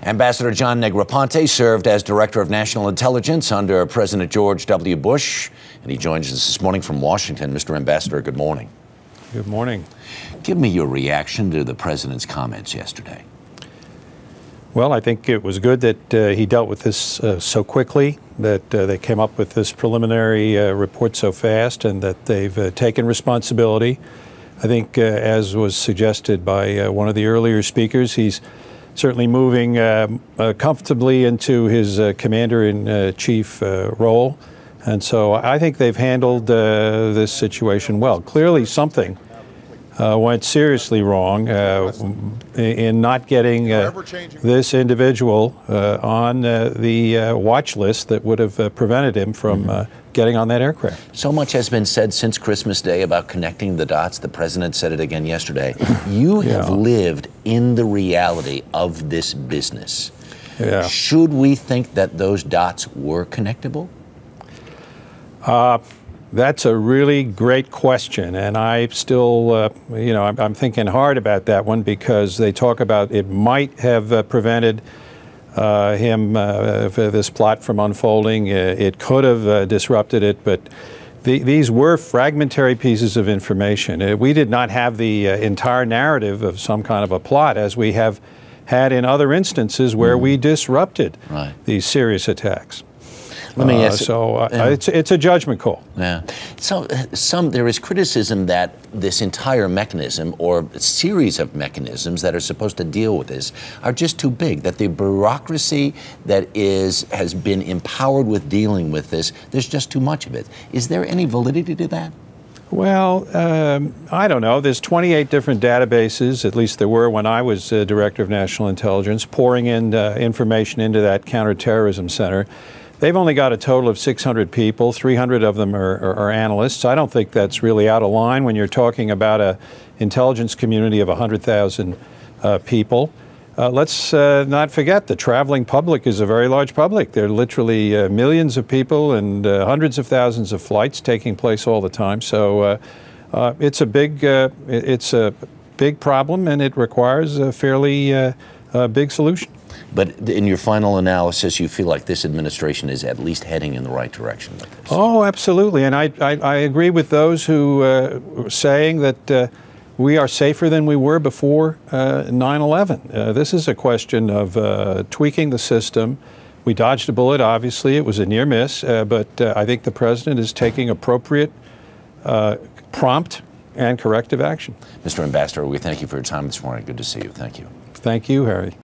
Ambassador John Negroponte served as Director of National Intelligence under President George W. Bush, and he joins us this morning from Washington. Mr. Ambassador, good morning. Good morning. Give me your reaction to the President's comments yesterday. Well, I think it was good that he dealt with this so quickly, that they came up with this preliminary report so fast, and that they've taken responsibility. I think, as was suggested by one of the earlier speakers, he's certainly moving comfortably into his commander-in-chief role. And so I think they've handled this situation well. Clearly something went seriously wrong in not getting this individual on the watch list that would have prevented him from getting on that aircraft. So much has been said since Christmas Day about connecting the dots. The President said it again yesterday. You have lived in the reality of this business. Yeah. Should we think that those dots were connectable? That's a really great question, and I still, I'm thinking hard about that one, because they talk about it might have prevented this plot from unfolding. It could have disrupted it, but these were fragmentary pieces of information. We did not have the entire narrative of some kind of a plot, as we have had in other instances where we disrupted these serious attacks. Let me ask it's a judgment call. Yeah. So there is criticism that this entire mechanism, or series of mechanisms that are supposed to deal with this, are just too big, that the bureaucracy that has been empowered with dealing with this, there's just too much of it. Is there any validity to that? Well, I don't know. There's 28 different databases, at least there were when I was Director of National Intelligence, pouring in information into that counterterrorism center. They've only got a total of 600 people. 300 of them are analysts. I don't think that's really out of line when you're talking about an intelligence community of 100,000 people. Let's not forget the traveling public is a very large public. There are literally millions of people and hundreds of thousands of flights taking place all the time. So it's a big problem, and it requires a fairly big solution. But in your final analysis, you feel like this administration is at least heading in the right direction with this? Oh, absolutely. And I agree with those who are saying that we are safer than we were before 9/11. This is a question of tweaking the system. We dodged a bullet, obviously. It was a near miss. But I think the President is taking appropriate, prompt, and corrective action. Mr. Ambassador, we thank you for your time this morning. Good to see you. Thank you. Thank you, Harry.